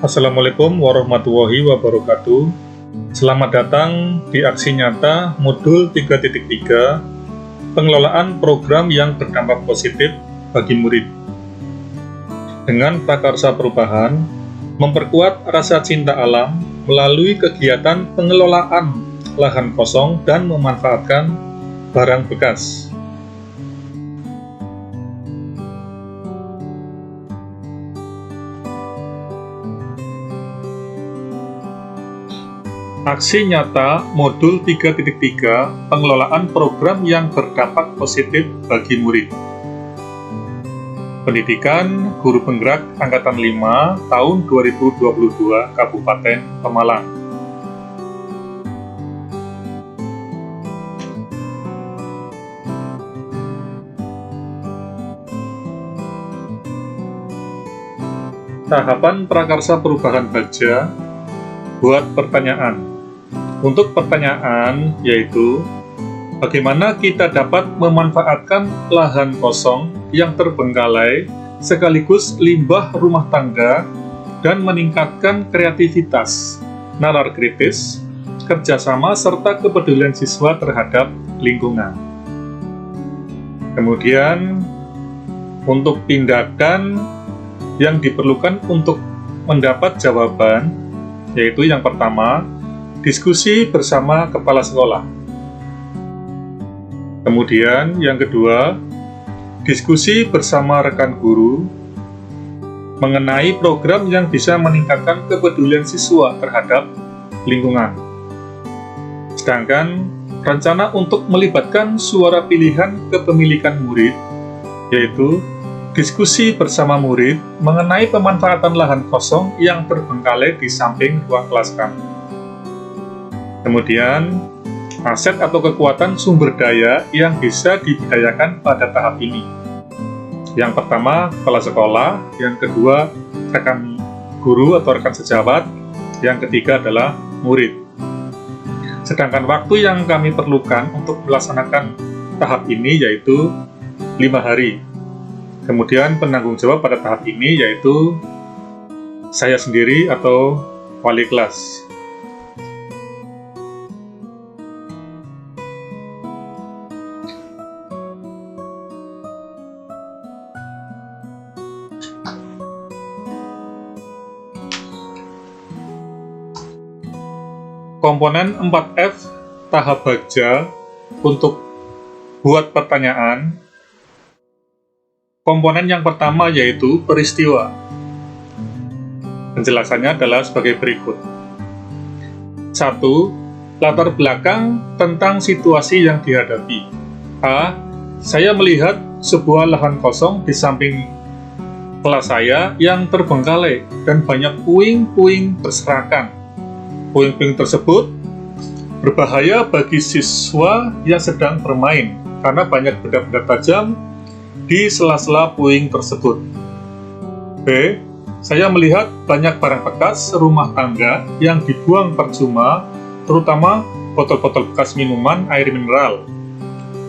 Assalamualaikum warahmatullahi wabarakatuh. Selamat datang di aksi nyata modul 3.3 pengelolaan program yang berdampak positif bagi murid. Dengan prakarsa perubahan, memperkuat rasa cinta alam melalui kegiatan pengelolaan lahan kosong dan memanfaatkan barang bekas. Aksi nyata modul 3.3 pengelolaan program yang berdampak positif bagi murid. Pendidikan Guru Penggerak Angkatan 5 tahun 2022 Kabupaten Pemalang. Tahapan prakarsa perubahan baja, buat pertanyaan. Untuk pertanyaan yaitu, bagaimana kita dapat memanfaatkan lahan kosong yang terbengkalai sekaligus limbah rumah tangga dan meningkatkan kreativitas, nalar kritis, kerjasama serta kepedulian siswa terhadap lingkungan. Kemudian, untuk tindakan yang diperlukan untuk mendapat jawaban, yaitu yang pertama, diskusi bersama kepala sekolah. Kemudian yang kedua, diskusi bersama rekan guru mengenai program yang bisa meningkatkan kepedulian siswa terhadap lingkungan. Sedangkan rencana untuk melibatkan suara pilihan kepemilikan murid, yaitu diskusi bersama murid mengenai pemanfaatan lahan kosong yang terbengkalai di samping ruang kelas kami. Kemudian, aset atau kekuatan sumber daya yang bisa dibudidayakan pada tahap ini. Yang pertama, kepala sekolah. Yang kedua, rekan guru atau rekan sejawat. Yang ketiga adalah murid. Sedangkan waktu yang kami perlukan untuk melaksanakan tahap ini yaitu 5 hari. Kemudian penanggung jawab pada tahap ini yaitu saya sendiri atau wali kelas. Komponen 4F tahap baja untuk buat pertanyaan. Komponen yang pertama yaitu peristiwa. Penjelasannya adalah sebagai berikut. 1. Latar belakang tentang situasi yang dihadapi. A. Saya melihat sebuah lahan kosong di samping kelas saya yang terbengkalai dan banyak puing-puing berserakan. Puing-puing tersebut berbahaya bagi siswa yang sedang bermain karena banyak benda-benda tajam di sela-sela puing tersebut. B. Saya melihat banyak barang bekas rumah tangga yang dibuang percuma, terutama botol-botol bekas minuman air mineral.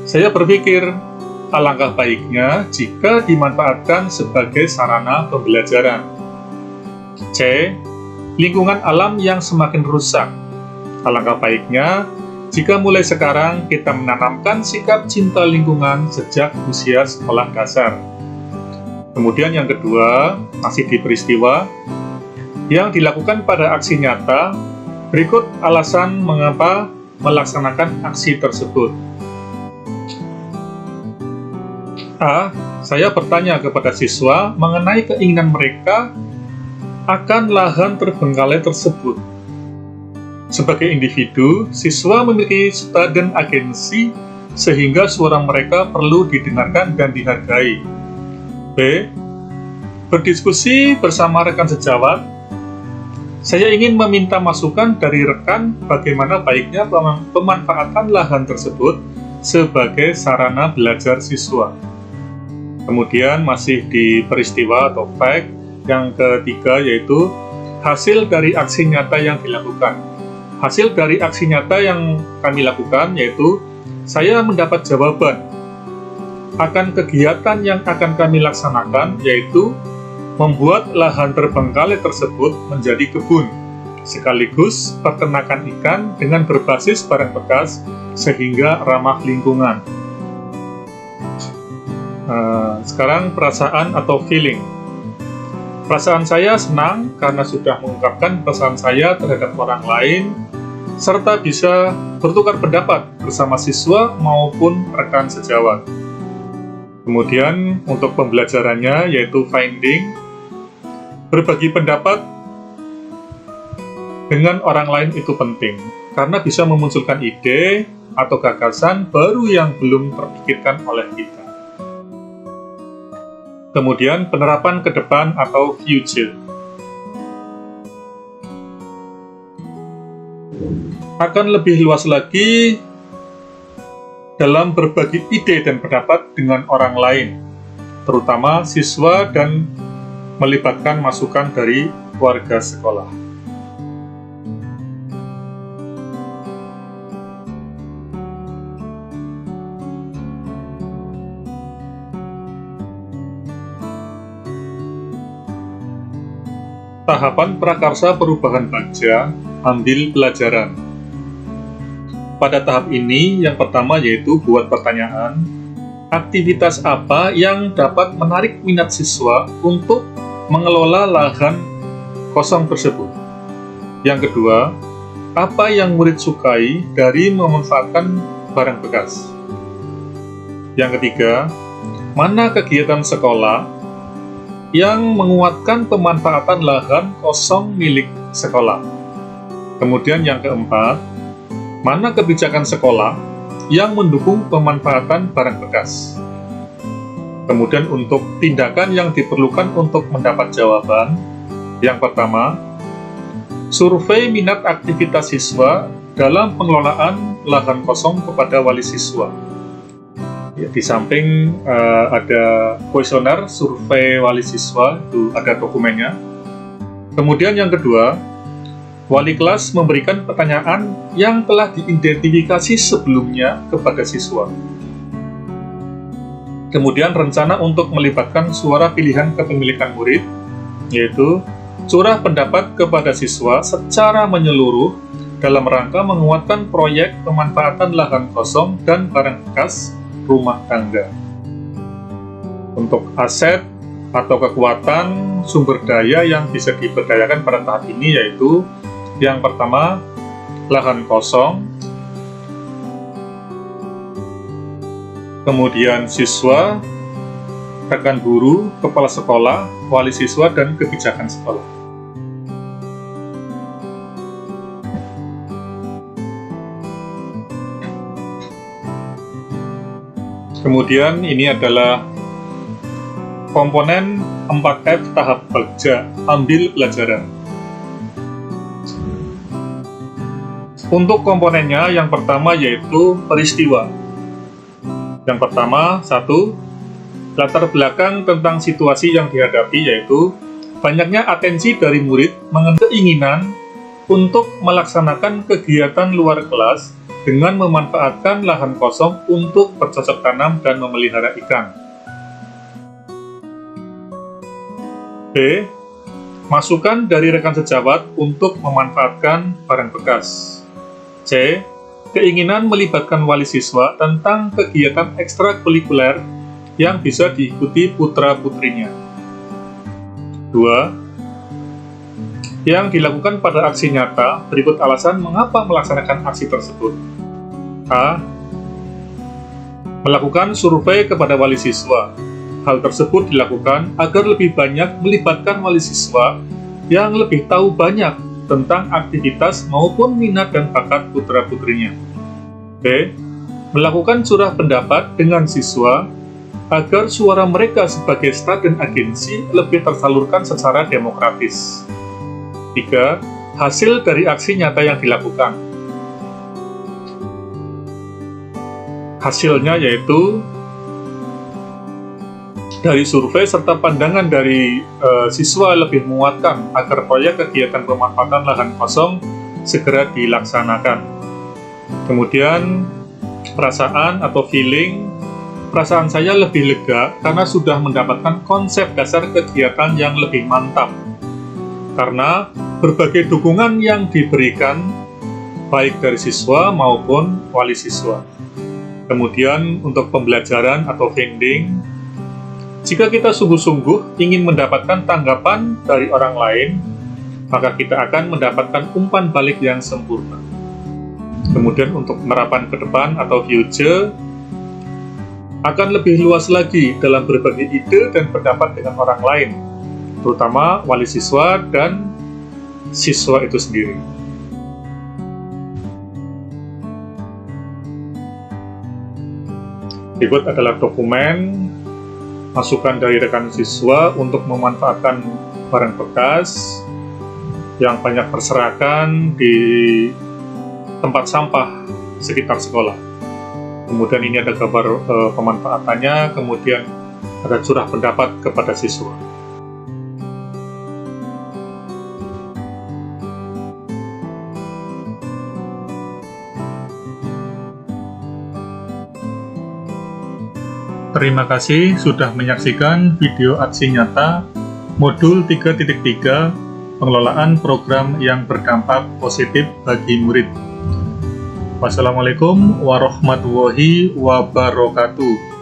Saya berpikir, alangkah baiknya jika dimanfaatkan sebagai sarana pembelajaran. C. Lingkungan alam yang semakin rusak. Alangkah baiknya jika mulai sekarang kita menanamkan sikap cinta lingkungan sejak usia sekolah dasar. Kemudian yang kedua, masih di peristiwa, yang dilakukan pada aksi nyata, berikut alasan mengapa melaksanakan aksi tersebut. A. Saya bertanya kepada siswa mengenai keinginan mereka akan lahan terbengkalai tersebut. Sebagai individu, siswa memiliki suara dan agensi sehingga suara mereka perlu didengarkan dan dihargai. B. Berdiskusi bersama rekan sejawat. Saya ingin meminta masukan dari rekan bagaimana baiknya pemanfaatan lahan tersebut sebagai sarana belajar siswa. Kemudian masih di peristiwa atau fact. Yang ketiga yaitu hasil dari aksi nyata yang dilakukan. Hasil dari aksi nyata yang kami lakukan yaitu saya mendapat jawaban akan kegiatan yang akan kami laksanakan, yaitu membuat lahan terbengkalai tersebut menjadi kebun, sekaligus peternakan ikan dengan berbasis barang bekas sehingga ramah lingkungan. Sekarang perasaan atau feeling. Perasaan saya senang karena sudah mengungkapkan perasaan saya terhadap orang lain, serta bisa bertukar pendapat bersama siswa maupun rekan sejawat. Kemudian untuk pembelajarannya yaitu finding, berbagi pendapat dengan orang lain itu penting, karena bisa memunculkan ide atau gagasan baru yang belum terpikirkan oleh kita. Kemudian penerapan ke depan atau future. Akan lebih luas lagi dalam berbagi ide dan pendapat dengan orang lain, terutama siswa, dan melibatkan masukan dari warga sekolah. Tahapan prakarsa perubahan bagja, ambil pelajaran. Pada tahap ini, yang pertama yaitu buat pertanyaan, aktivitas apa yang dapat menarik minat siswa untuk mengelola lahan kosong tersebut. Yang kedua, apa yang murid sukai dari memanfaatkan barang bekas. Yang ketiga, mana kegiatan sekolah yang menguatkan pemanfaatan lahan kosong milik sekolah. Kemudian yang keempat, mana kebijakan sekolah yang mendukung pemanfaatan barang bekas. Kemudian untuk tindakan yang diperlukan untuk mendapat jawaban, yang pertama, survei minat aktivitas siswa dalam pengelolaan lahan kosong kepada wali siswa. Ya, di samping ada kuesioner survei wali siswa, itu ada dokumennya. Kemudian yang kedua, wali kelas memberikan pertanyaan yang telah diidentifikasi sebelumnya kepada siswa. Kemudian rencana untuk melibatkan suara pilihan kepemilikan murid, yaitu curah pendapat kepada siswa secara menyeluruh dalam rangka menguatkan proyek pemanfaatan lahan kosong dan barang bekas rumah tangga. Untuk aset atau kekuatan sumber daya yang bisa diberdayakan pada tahap ini yaitu yang pertama, lahan kosong, kemudian siswa, rekan guru, kepala sekolah, wali siswa, dan kebijakan sekolah. Kemudian ini adalah komponen 4F tahap bagja, ambil pelajaran. Untuk komponennya yang pertama yaitu peristiwa. Yang pertama, 1. Latar belakang tentang situasi yang dihadapi yaitu banyaknya atensi dari murid mengenai keinginan untuk melaksanakan kegiatan luar kelas dengan memanfaatkan lahan kosong untuk bercocok tanam dan memelihara ikan. B. Masukan dari rekan sejawat untuk memanfaatkan barang bekas. C. Keinginan melibatkan wali siswa tentang kegiatan ekstrakurikuler yang bisa diikuti putra-putrinya. 2. Yang dilakukan pada aksi nyata, berikut alasan mengapa melaksanakan aksi tersebut. A. Melakukan survei kepada wali siswa. Hal tersebut dilakukan agar lebih banyak melibatkan wali siswa yang lebih tahu banyak tentang aktivitas maupun minat dan bakat putra-putrinya. B. Melakukan curah pendapat dengan siswa agar suara mereka sebagai staf dan agensi lebih tersalurkan secara demokratis. 3. Hasil dari aksi nyata yang dilakukan. Hasilnya yaitu dari survei serta pandangan dari siswa lebih menguatkan agar proyek kegiatan pemanfaatan lahan kosong segera dilaksanakan. Kemudian perasaan atau feeling, perasaan saya lebih lega karena sudah mendapatkan konsep dasar kegiatan yang lebih mantap. Karena berbagai dukungan yang diberikan, baik dari siswa maupun wali siswa. Kemudian untuk pembelajaran atau vending, jika kita sungguh-sungguh ingin mendapatkan tanggapan dari orang lain, maka kita akan mendapatkan umpan balik yang sempurna. Kemudian untuk penerapan ke depan atau future, akan lebih luas lagi dalam berbagi ide dan pendapat dengan orang lain, terutama wali siswa dan siswa itu sendiri. Berikut adalah dokumen masukan dari rekan siswa untuk memanfaatkan barang bekas yang banyak berserakan di tempat sampah sekitar sekolah. Kemudian ini ada gambar pemanfaatannya, kemudian ada curah pendapat kepada siswa. Terima kasih sudah menyaksikan video aksi nyata modul 3.3 pengelolaan program yang berdampak positif bagi murid. Wassalamualaikum warahmatullahi wabarakatuh.